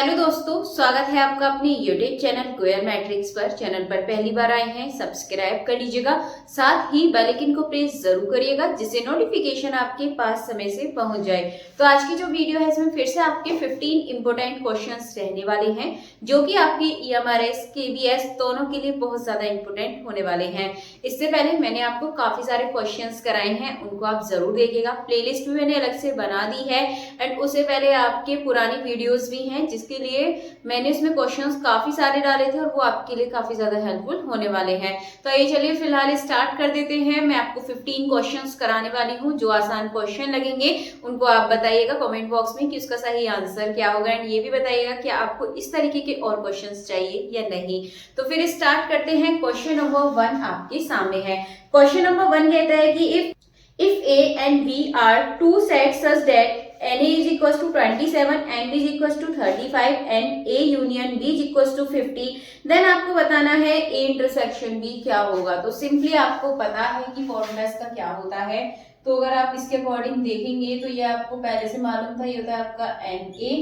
Hello दोस्तों, स्वागत है आपका अपने यूट्यूब चैनल क्वेयर मैट्रिक्स पर। चैनल पर पहली बार आए हैं सब्सक्राइब कर लीजिएगा, साथ ही बेल आइकन को प्रेस जरूर करिएगा जिससे नोटिफिकेशन आपके पास समय से पहुंच जाए। तो आज की जो वीडियो है इसमें फिर से आपके 15 इंपोर्टेंट क्वेश्चंस रहने वाले हैं जो कि आपके ईएमआरएस केवीएस दोनों के लिए बहुत ज्यादा इंपोर्टेंट होने वाले हैं। इससे पहले मैंने आपको काफी सारे क्वेश्चंस कराए हैं, उनको आप जरूर देखिएगा। प्लेलिस्ट भी मैंने अलग से बना दी है एंड उससे पहले आपके पुरानी वीडियोस भी हैं जिसके लिए मैंने इसमें क्वेश्चंस काफी सारे डाले थे और वो आपके लिए काफी ज्यादा हेल्पफुल होने वाले हैं। तो ये चलिए फिलहाल स्टार्ट कर देते हैं। मैं आपको 15 क्वेश्चंस कराने वाली हूँ। जो आसान क्वेश्चन लगेंगे उनको आप बताइएगा कमेंट बॉक्स में कि उसका सही आंसर क्या होगा एंड ये भी बताइएगा कि आपको इस तरीके के और क्वेश्चंस चाहिए या नहीं। तो फिर स्टार्ट करते हैं। क्वेश्चन नंबर 1 आपके सामने है। क्वेश्चन नंबर 1 कहता है कि if A and B are two sets such that NA is equals to 27, NB is equals to 35 and A union B is equals to 50, then आपको बताना है A इंटरसेक्शन B क्या होगा। तो सिंपली आपको पता है कि फॉर्मूला इसका क्या होता है। तो अगर आप इसके अकॉर्डिंग देखेंगे तो ये आपको पहले से मालूम था, ये होता है आपका NA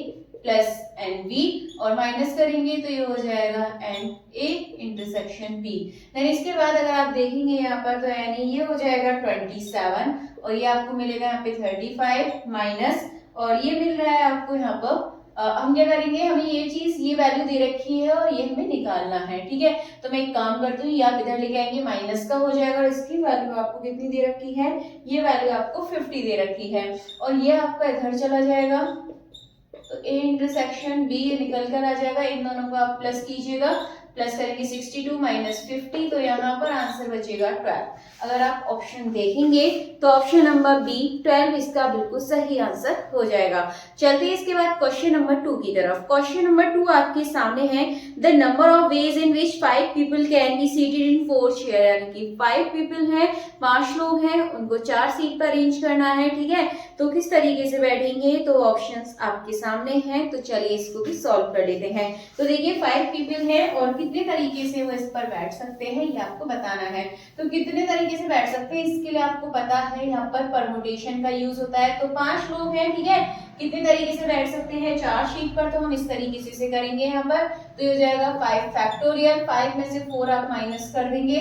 प्लस NB और माइनस करेंगे तो ये हो जाएगा NA इंटरसेक्शन B। देन इसके बाद अगर आप देखेंगे यहाँ पर तो यानी ये हो जाएगा 27 और ये आपको मिलेगा यहाँ पे 35 माइनस और ये मिल रहा है आपको यहाँ पर हम क्या करेंगे, हमें ये चीज ये वैल्यू दे रखी है और ये हमें निकालना है। ठीक है, तो मैं एक काम करती हूँ, ये आप इधर लेके आएंगे माइनस का हो जाएगा और इसकी वैल्यू आपको कितनी दे रखी है, ये वैल्यू आपको 50 दे रखी है और ये आपका इधर चला जाएगा तो A इंटरसेक्शन B निकल कर आ जाएगा। इन दोनों को आप प्लस कीजिएगा, प्लस करेंगे 62 माइनस 50 तो यहाँ पर आंसर बचेगा 12। अगर आप ऑप्शन देखेंगे तो ऑप्शन नंबर बी 12 इसका बिल्कुल सही आंसर हो जाएगा। चलते हैं इसके बाद क्वेश्चन नंबर 2 की तरफ। क्वेश्चन नंबर 2 आपके सामने है। The number of ways in which 5 people can be seated in 4 chair, यानी कि 5 पीपल हैं, 5 लोग हैं, उनको 4 सीट पर अरेंज करना है। ठीक है, तो किस तरीके से बैठेंगे, तो ऑप्शंस आपके सामने हैं। तो चलिए इसको भी सॉल्व कर लेते हैं। तो देखिए 5 पीपल हैं और कितने तरीके से वो इस पर बैठ सकते हैं ये आपको बताना है। तो कितने तरीके से बैठ सकते हैं इसके लिए आपको पता है, यहाँ पर परमुटेशन का यूज होता है। तो 5 लोग हैं, ठीक है, कितने तरीके से बैठ सकते हैं 4 शीट पर, तो हम इस तरीके से इसे करेंगे यहाँ पर। तो ये हो जाएगा 5 फैक्टोरियल, 5 में से 4 आप माइनस कर देंगे।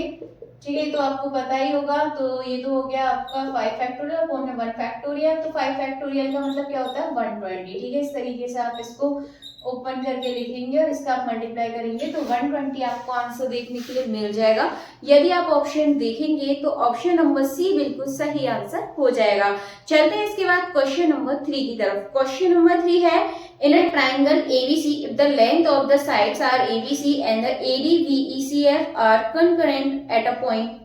ठीक है, तो आपको पता ही होगा, तो ये तो हो गया आपका 5 फैक्टोरियल, 4 में 1 फैक्टोरियल, तो 5 फैक्टोरियल का मतलब क्या होता है 120। ठीक है, इस तरीके से आप इसको ओपन करके लिखेंगे और इसका आप मल्टीप्लाई करेंगे तो 120 आपको आंसर देखने के लिए मिल जाएगा। यदि आप ऑप्शन देखेंगे तो ऑप्शन नंबर सी बिल्कुल सही आंसर हो जाएगा। चलते हैं इसके बाद क्वेश्चन नंबर 3 की तरफ। क्वेश्चन नंबर 3 है, in a triangle ABC if the length of the sides are ABC and the AD VECF are concurrent at a point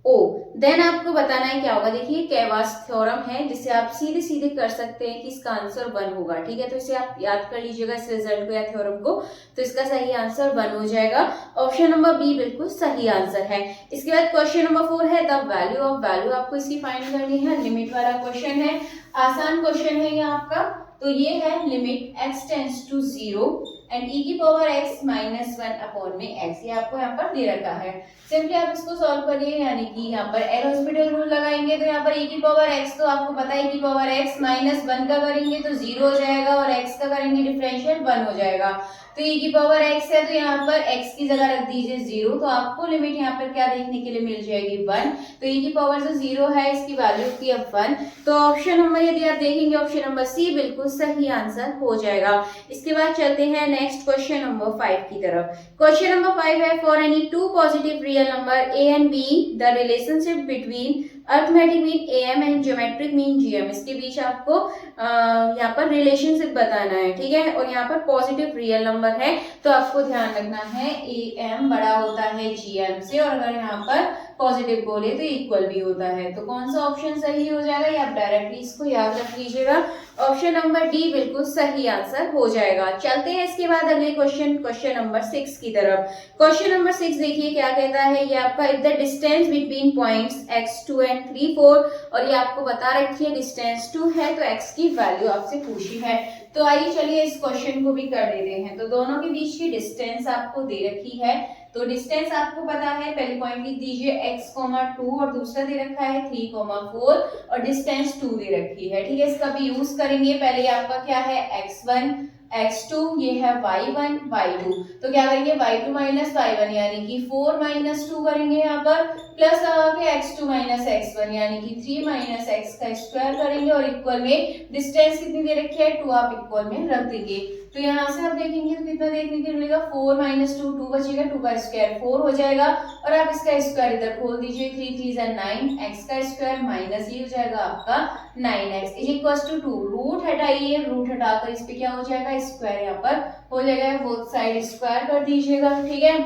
O, then आपको बताना है क्या होगा। देखिए कैवास थ्योरम है जिसे आप सीधे सीधे कर सकते हैं कि इसका आंसर 1 होगा। ठीक है, तो इसे आप याद कर लीजिएगा इस रिजल्ट को या थ्योरम को, तो इसका सही आंसर 1 हो जाएगा। ऑप्शन नंबर बी बिल्कुल सही आंसर है। इसके बाद क्वेश्चन नंबर 4 है, द वैल्यू ऑफ वैल्यू आपको इसकी फाइंड करनी है। लिमिट वाला क्वेश्चन है, आसान क्वेश्चन है ये आपका। तो ये है limit x tends to 0 and e की पावर x माइनस 1 अपॉन में x, ये आपको यहाँ पर दे रखा है। सिंपली आप इसको सॉल्व करिए, यानी कि यहाँ पर एल हॉस्पिटल रूल लगाएंगे तो यहाँ पर e की पावर x, तो आपको पता है e की पावर x माइनस 1 का करेंगे तो 0 हो जाएगा और x का करेंगे डिफरेंशियल 1 हो जाएगा। तो e की पावर x है तो यहाँ पर x की जगह रख दीजिए 0, तो आपको लिमिट यहाँ पर क्या देखने के लिए मिल जाएगी 1। तो e की पावर जो 0 है इसकी वैल्यू होती है 1। तो ऑप्शन नंबर यदि आप देखेंगे ऑप्शन नंबर सी बिल्कुल सही आंसर हो जाएगा। इसके बाद चलते हैं नेक्स्ट क्वेश्चन नंबर 5 की तरफ। क्वेश्चन नंबर 5 है, for any 2 positive real number a and b the relationship between arithmetic mean am and geometric mean gm, इसके बीच आपको यहाँ पर रिलेशनशिप बताना है। ठीक है, और यहाँ पर पॉजिटिव रियल नंबर है तो आपको ध्यान रखना है am बड़ा होता है gm से, और अगर यहाँ पर पॉजिटिव बोले तो इक्वल भी होता है। तो कौन सा ऑप्शन सही हो जाएगा, या आप डायरेक्टली इसको याद रख लीजिएगा। ऑप्शन नंबर डी बिल्कुल सही आंसर हो जाएगा। चलते हैं इसके बाद अगले क्वेश्चन, क्वेश्चन नंबर 6 की तरफ। क्वेश्चन नंबर 6 देखिए क्या कहता है, ये आपका if the distance between points x2 and 3 4, और ये आपको बता रखी है डिस्टेंस 2 है तो x की वैल्यू आपसे पूछी है। तो आइए चलिए इस क्वेश्चन को भी कर देते हैं। तो दोनों के बीच की डिस्टेंस आपको दे रखी है, तो डिस्टेंस आपको पता है, पहले पॉइंट लिख दीजिए x, 2 और दूसरा दे रखा है 3, 4 और डिस्टेंस 2 दे रखी है। ठीक है, इसका भी यूज करेंगे। पहले आपका क्या है x1 x2, ये है y1 y2, तो क्या करेंगे y2 माइनस y1 यानी कि 4 माइनस 2 करेंगे यहाँ पर, प्लस लगा के x2 माइनस x1 यानी कि 3 माइनस x का स्क्वायर करेंगे और इक्वल में डिस्टेंस कितनी दे रखी है 2 आप इक्वल में रख देंगे। तो यहाँ से आप देखेंगे तो कितना देखने के मिलेगा 4 माइनस 2, 2 बचेगा, 2 का स्क्वायर 4 हो जाएगा और आप इसका स्क्वायर इधर खोल दीजिए, 3 3 जा 9, x का स्क्वायर माइनस ये हो जाएगा आपका 9x is equal to 2। Root हटाइए, रूट हटाकर इस पे क्या हो जाएगा स्क्वायर यहाँ पर हो जाएगा, बोथ साइड स्क्वायर कर दीजिएगा, ठीक है।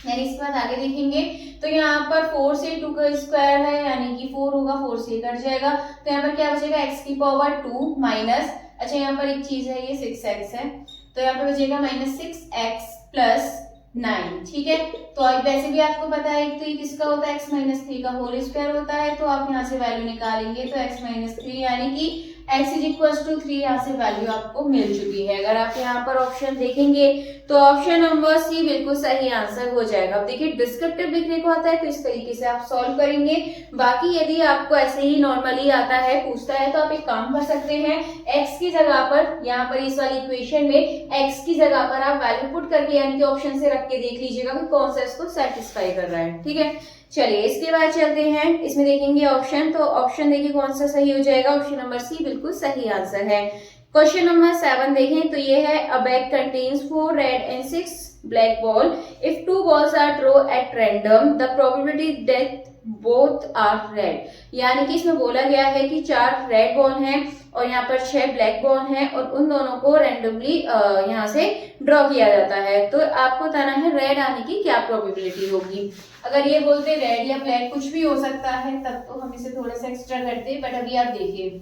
यानी इसके बाद आगे देखेंगे तो यहाँ पर 4 से 2 का स्क्वायर है यानी कि 4 होगा, 4 से कट जाएगा, तो यहाँ पर क्या बचेगा x की पावर 2 माइनस, अच्छा यहाँ पर एक चीज है ये 6x है, तो यहाँ पर बचेगा माइनस 6x प्लस 9, ठीक है। तो अब वैसे भी आपको पता है तो ये किसका होता है x माइनस 3 का होल स्क्वायर होता है, तो आप यहाँ से वैल्यू निकालेंगे तो x माइनस 3 यानी कि x इज इक्वल टू 3, यहाँ से वैल्यू आपको मिल चुकी है। अगर आप यहाँ पर ऑप्शन देखेंगे तो ऑप्शन नंबर सी बिल्कुल सही आंसर हो जाएगा। अब देखिए डिस्क्रिप्टिव लिखने को आता है तो इस तरीके से आप सॉल्व करेंगे, बाकी यदि आपको ऐसे ही नॉर्मली आता है पूछता है तो आप एक काम कर सकते हैं, x की जगह पर यहाँ पर इस वाली इक्वेशन में x की जगह पर आप वैल्यू पुट करके यानी कि ऑप्शन से रख के देख लीजिएगा कि कौन सा इसको सेटिस्फाई कर रहा है, ठीक है। चलिए इसके बाद चलते हैं, इसमें देखेंगे ऑप्शन, तो ऑप्शन देखिए कौन सा सही हो जाएगा, ऑप्शन नंबर सी बिल्कुल सही आंसर है। क्वेश्चन नंबर 7 देखें तो ये है अ bag contains 4 red and 6 black ball, if 2 balls are thrown at random the probability that both are red, यानी कि इसमें बोला गया है कि 4 रेड बॉल हैं और यहाँ पर 6 ब्लैक बॉल हैं और उन दोनों को रैंडमली यहाँ से ड्रॉ किया जाता है, तो आपको बताना है रेड आने की क्या प्रोबेबिलिटी होगी। अगर ये बोलते रेड या ब्लैक कुछ भी हो सकता है तब तो हम इसे थोड़ा सा एक्स्ट्रा करते, बट अभी आप देखिए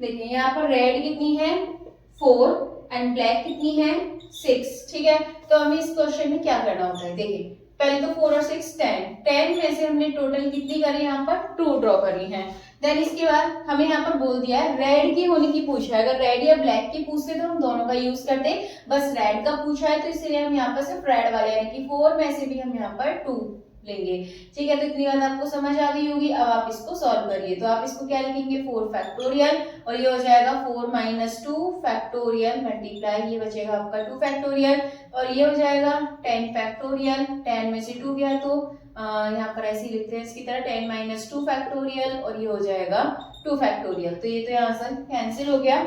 यहाँ पर रेड कितनी है 4 एंड ब्लैक कितनी है 6, ठीक है। तो हमें इस क्वेश्चन में क्या करना होता है, देखिए पहले तो 4 और 6 10 में से हमने टोटल कितनी करी यहाँ पर 2 ड्रॉ करी है। देन इसके बाद हमें यहाँ पर बोल दिया है रेड की होने की पूछा है, अगर रेड या ब्लैक की पूछते तो हम दोनों का यूज करते, बस रेड का पूछा है तो इसलिए हम यहाँ पर सिर्फ रेड वाले यानी कि 4 में से भी हम यहाँ पर 2 लेंगे, ठीक है। तो इतनी बात आपको समझ आ गई होगी। अब आप इसको सॉल्व करिए, तो आप इसको क्या लिखेंगे 4 फैक्टोरियल और ये हो जाएगा 4 माइनस 2 फैक्टोरियल मल्टीप्लाई, ये बचेगा आपका 2 फैक्टोरियल और ये हो जाएगा 10 फैक्टोरियल, 10 में से 2 गया तो यहाँ पर ऐसे ही लिखते हैं इसकी तरह 10 माइनस 2 फैक्टोरियल और ये हो जाएगा 2 फैक्टोरियल, तो ये तो यहाँ से कैंसिल हो गया।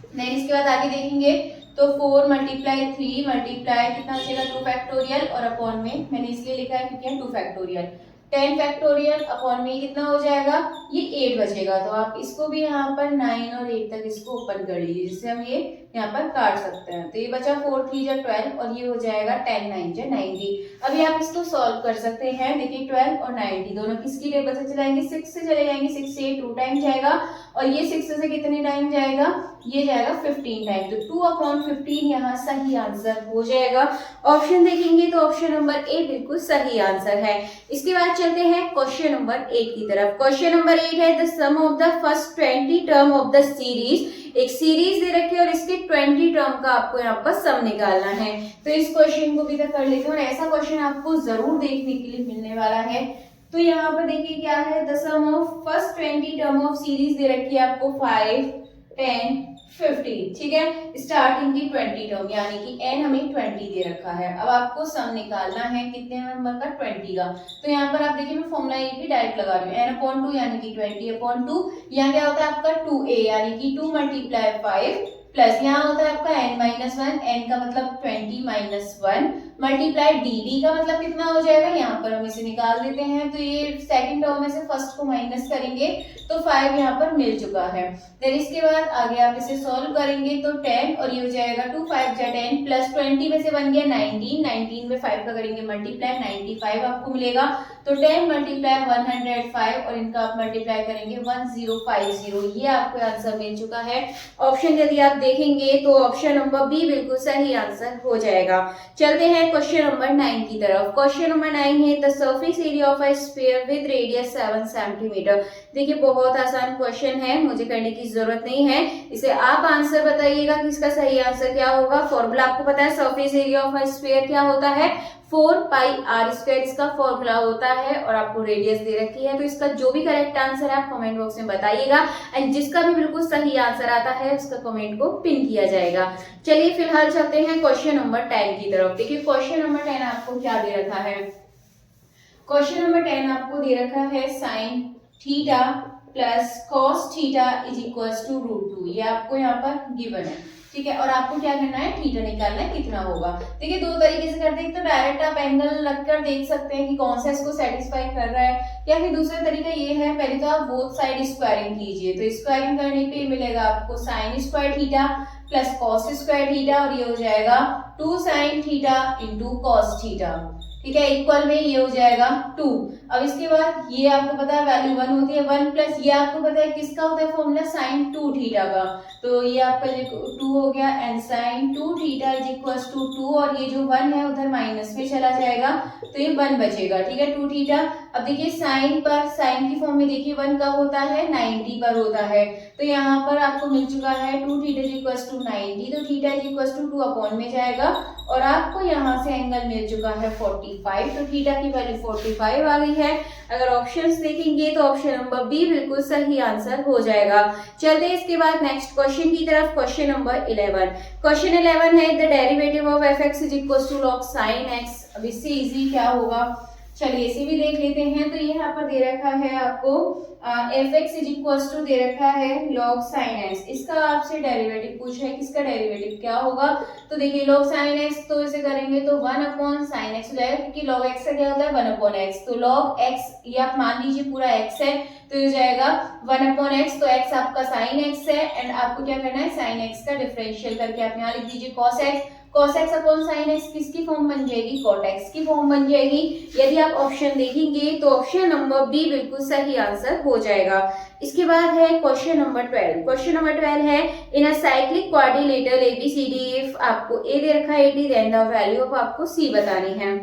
देन इसके बाद आगे देखेंगे तो 4 मल्टीप्लाई 3 मल्टीप्लाई कितना बचेगा 2 फैक्टोरियल और अपॉन में मैंने इसलिए लिखा है क्योंकि 2 फैक्टोरियल 10 फैक्टोरियल अपॉन में कितना हो जाएगा ये 8 बचेगा, तो आप इसको भी यहाँ पर 9 और 8 तक इसको ओपन कर लीजिए जिससे हम ये यहाँ पर काट सकते हैं। तो ये बचा 4 3 जा 12 और ये हो जाएगा 10 9 जा 90। अभी आप इसको सॉल्व कर सकते हैं, देखिए 12 और 90 दोनों किसकी टेबल से चलाएंगे 6 से चले जाएंगे, 6 से 2 टाइम जाएगा और ये 6 से कितने टाइम जाएगा ये जाएगा 15 टाइम, तो 2/15 यहाँ सही आंसर हो जाएगा। ऑप्शन देखेंगे तो ऑप्शन नंबर ए बिल्कुल सही आंसर है। इसके बाद चलते हैं क्वेश्चन नंबर 8 की तरफ। क्वेश्चन नंबर 8 है the sum of the first 20 term of the series, एक सीरीज दे रखी है और इसके 20 टर्म का आपको यहाँ पर सम निकालना है। तो इस क्वेश्चन को भी तक कर लेते हैं और ऐसा क्वेश्चन आपको जरूर देखने के लिए मिलने वाला है। तो यहाँ पर देखिए क्या है the sum of first 20 term of series दे रखी है आपको 5 10 50, ठीक है। स्टार्टिंग की 20 टर्म यानी कि n हमें 20 दे रखा है। अब आपको सम निकालना है कितने नंबर का 20 का, तो यहाँ पर आप देखिए मैं फॉर्मूला ये भी डायरेक्ट लगा रही हूँ n/2 यानी कि 20/2, यहाँ क्या होता है आपका 2a यानी कि 2 मल्टीप्लाई 5 प्लस यहाँ होता है आपका n-1, n का मतलब 20 माइनस 1 मल्टीप्लाई dd का मतलब कितना हो जाएगा, यहाँ पर हम इसे निकाल देते हैं। तो ये सेकंड टर्म में से फर्स्ट को माइनस करेंगे तो 5 यहाँ पर मिल चुका है। देन इसके बाद आगे आप इसे सॉल्व करेंगे तो 10 और ये हो जाएगा 2 5 जा 10 प्लस 20 में से बन गया 19, 19 में 5 का करेंगे मल्टीप्लाई 95 आपको मिलेगा। तो 10 मल्टीप्लाई 105 और इनका आप मल्टीप्लाई करेंगे 1050, ये आपको आंसर मिल चुका है। ऑप्शन यदि आप देखेंगे तो ऑप्शन नंबर बी बिल्कुल सही आंसर हो जाएगा। चलते हैं क्वेश्चन नंबर 9 की तरफ। क्वेश्चन नंबर 9 है the surface area of a sphere with radius 7 centimetre. देखिए बहुत आसान क्वेश्चन है, मुझे करने की जरूरत नहीं है, इसे आप आंसर बताइएगा कि इसका सही आंसर क्या होगा। फॉर्मूला आपको पता है surface area of a sphere क्या होता है 4πr² इसका फॉर्मूला होता है और आपको रेडियस दे रखी है। तो इसका जो भी करेक्ट आंसर है आप कमेंट बॉक्स में बताइएगा एंड जिसका भी बिल्कुल सही आंसर आता है उसका कमेंट को को पिन किया जाएगा। चलिए फिलहाल चलते हैं क्वेश्चन नंबर 10 की तरफ। देखिए क्वेश्चन नंबर 10 आपको क्या दे रखा है। क्वेश्चन नंबर 10 आपको दे रखा है sine theta plus cos theta is equal to √2। ये आपको यहाँ पर गिवन है, ठीक है। और आपको क्या करना है, थीटा निकालना है कितना होगा। देखिए दो तरीके से करते हैं, तो डायरेक्ट आप एंगल लगकर देख सकते हैं कि कौन सा इसको सेटिस्फाई कर रहा है, या फिर दूसरा तरीका ये है, पहले तो आप बोथ साइड स्क्वायरिंग कीजिए। तो स्क्वायरिंग करने पे मिलेगा आपको sine square theta plus cos square theta, और ये हो जाएगा 2 sine theta into cos theta, ठीक है, इक्वल में ये हो जाएगा 2। अब इसके बाद ये आपको पता है वैल्यू 1 होती है, 1 प्लस ये आपको पता है किसका होता है फॉर्मूला, साइन 2 थीटा का। तो ये आपका 2 हो गया and sine 2 theta is equal to 2, और ये जो 1 है उधर माइनस में चला जाएगा तो ये 1 बचेगा, ठीक है, 2 थीटा। अब देखिए साइन पर, साइन की फॉर्म में देखिए 1 कब होता है, 90 पर होता है। तो यहाँ पर आपको मिल चुका है 2 थीटा इज इक्वल टू 90, तो theta is equal to 2 upon में जाएगा, और आपको यहाँ से एंगल मिल चुका है 45। तो थीटा की वैल्यू 45 आ गई है। अगर ऑप्शंस देखेंगे तो ऑप्शन नंबर बी बिल्कुल सही आंसर हो जाएगा। चलते हैं इसके बाद नेक्स्ट क्वेश्चन की तरफ। Question number 11। क्वेश्चन 11 है the derivative of f x is equal to log sine x. अब इससे इजी क्या होगा, चलिए इसे भी देख लेते हैं। तो ये यहाँ पर दे रखा है आपको F x is equal to दे रखा है लॉग साइन एक्स। इसका आपसे डेरिवेटिव पूछा है, किसका डेरिवेटिव क्या होगा। तो देखिए लॉग साइन एक्स, तो इसे करेंगे तो 1 अपॉन साइन एक्स हो जाएगा, क्योंकि लॉग एक्स का क्या होता है 1 अपॉन एक्स। तो लॉग एक्स ये आप मान लीजिए पूरा एक्स है, तो ये जाएगा 1 अपॉन एक्स। तो एक्स आपका साइन एक्स है, एंड आपको क्या करना है, साइन एक्स का डिफरेंशियल करके आप यहाँ लिख दीजिए cos x. cos x upon sin x किसकी फॉर्म बन जाएगी, cot x की फॉर्म बन जाएगी। यदि आप ऑप्शन देखेंगे तो ऑप्शन नंबर बी बिल्कुल सही आंसर हो जाएगा। इसके बाद है क्वेश्चन नंबर 12। क्वेश्चन नंबर 12 है in a cyclic quadrilateral ABCD if आपको ए दे रखा है 80 देन द वैल्यू ऑफ आपको सी बतानी है।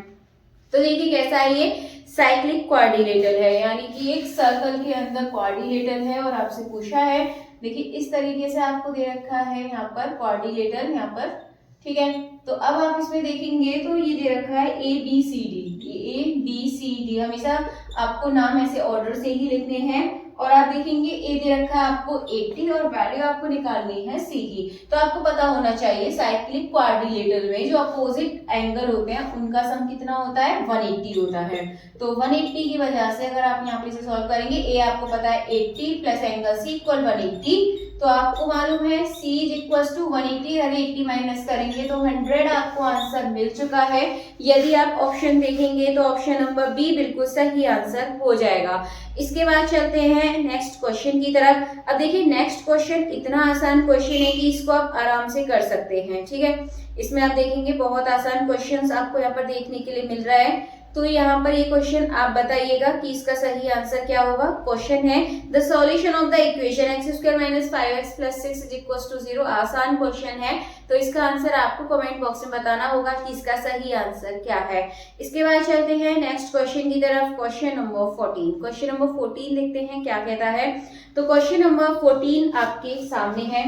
तो देखिए कैसा है, ये साइक्लिक क्वाड्रिलेटरल है, यानी कि एक सर्कल के अंदर क्वाड्रिलेटरल है, और आपसे पूछा है देखिए इस तरीके से आपको दे रखा है यहाँ पर क्वाड्रिलेटरल यहाँ पर, ठीक है। तो अब आप इसमें देखेंगे तो ये दे रखा है ए बी सी डी, ये ए बी सी डी, हमेशा आपको नाम ऐसे ऑर्डर से ही लिखने हैं। और आप देखेंगे ए दे रखा है आपको 80, और वैल्यू आपको निकालनी है सी की। तो आपको पता होना चाहिए साइक्लिक क्वाड्रिलेटरल में जो अपोजिट एंगल होते हैं उनका सम कितना होता है, 180 होता है। तो 180 की वजह से अगर आप यहाँ पे इसे सॉल्व करेंगे, ए आपको पता है 80 प्लस एंगल सी इक्वल 180, तो आपको मालूम है c इज इक्वल टू 180, अगर 80 माइनस करेंगे तो 100 आपको आंसर मिल चुका है। यदि आप ऑप्शन देखेंगे तो ऑप्शन नंबर बी बिल्कुल सही आंसर हो जाएगा। इसके बाद चलते हैं नेक्स्ट क्वेश्चन की तरफ। अब देखिए नेक्स्ट क्वेश्चन इतना आसान क्वेश्चन है कि इसको आप आराम से कर सकते हैं, ठीक है। इसमें आप देखेंगे बहुत आसान क्वेश्चंस आपको यहाँ पर देखने के लिए मिल रहा है। तो यहाँ पर ये क्वेश्चन आप बताइएगा कि इसका सही आंसर क्या होगा। क्वेश्चन है the solution of the equation x square minus 5x plus 6 is equal to 0। आसान क्वेश्चन है, तो इसका आंसर आपको कमेंट बॉक्स में बताना होगा कि इसका सही आंसर क्या है। इसके बाद चलते हैं नेक्स्ट क्वेश्चन की तरफ। Question number 14। क्वेश्चन नंबर 14 देखते हैं क्या कहता है। तो क्वेश्चन नंबर 14 आपके सामने है।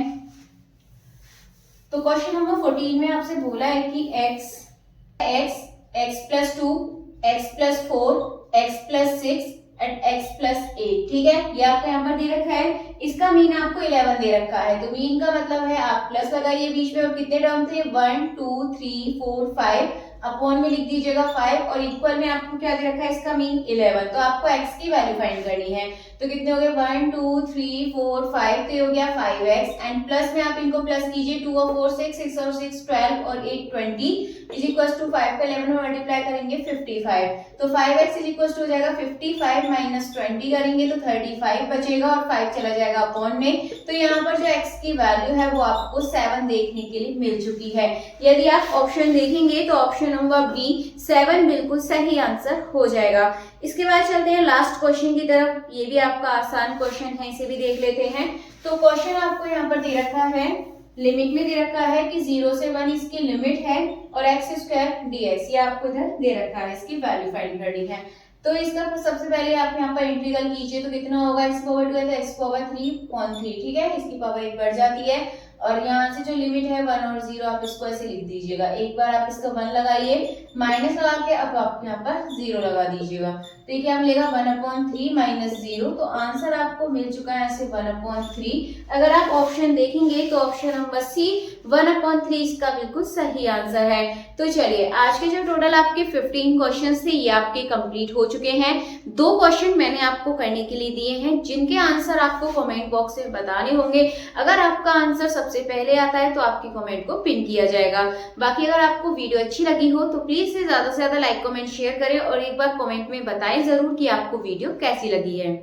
तो क्वेश्चन नंबर 14 में आपसे बोला है कि x plus 2, x plus 4, x plus 6 and x plus 8, ठीक है। ये आपको यहाँ पर दे रखा है, इसका मीन आपको 11 दे रखा है। तो मीन का मतलब है आप प्लस लगाइए बीच में, और कितने टर्म थे 1 2 3 4 5, अपॉन में लिख दीजिएगा 5, और इक्वल में आपको क्या दे रखा है, इसका मीन 11। तो आपको x की वैल्यू फाइंड करनी है। तो कितने हो गए 1 2 3 4 5, तो ये हो गया 5x, एंड प्लस में आप इनको प्लस कीजिए 2 और 4 6, 6 और 6 12, और 8 20 इज इक्वल टू 5 का 11 में मल्टीप्लाई करेंगे 55। तो 5x इज इक्वल टू हो जाएगा 55 माइनस 20 करेंगे तो 35 बचेगा, और 5 चला जाएगा अपॉन में। तो यहाँ पर जो x की वैल्यू है वो आपको 7 देखने के लिए मिल चुकी है। यदि आप ऑप्शन देखेंगे तो ऑप्शन नंबर बी 7 बिल्कुल सही आंसर हो जाएगा। इसके बाद चलते हैं लास्ट क्वेश्चन की तरफ। ये भी आपका आसान क्वेश्चन है, इसे भी देख लेते हैं। तो क्वेश्चन आपको यहाँ पर दे रखा है, लिमिट में दे रखा है कि 0 से 1 इसकी लिमिट है, और x स्क्वायर dx ये आपको इधर दे रखा है, इसकी वैल्यू फाइंड करनी है। तो इसका सबसे पहले आप यहाँ पर इंटीग्रल कीजिए, तो कितना होगा x पावर 2 है तो x पावर 3/3, ठीक है, इसकी पावर 1 बढ़ जाती है। और यहाँ से जो लिमिट है 1 और 0 आप इसको ऐसे लिख दीजिएगा। एक बार आप इसका 1 लगाइए, माइनस लगा के अब आप यहाँ पर 0 लगा दीजिएगा। तो ये क्या मिलेगा 1/3 माइनस 0। तो आंसर आपको मिल चुका है ऐसे 1/3। अगर आप ऑप्शन देखेंगे तो ऑप्शन नंबर सी 1/3 इसका बिल्कुल सही आंसर है। तो चलिए आज के जो टोटल आपके 15 क्वेश्चंस थे ये आपके कंप्लीट हो चुके हैं। 2 क्वेश्चन मैंने आपको करने के लिए दिए हैं जिनके आंसर आपको कमेंट बॉक्स में बताने होंगे। अगर आपका आंसर सबसे पहले आता है तो आपके कमेंट को पिन किया जाएगा। बाकी अगर आपको वीडियो अच्छी लगी हो तो प्लीज से ज्यादा लाइक कमेंट शेयर करें और एक बार कमेंट में बताएं जरूर कि आपको वीडियो कैसी लगी है।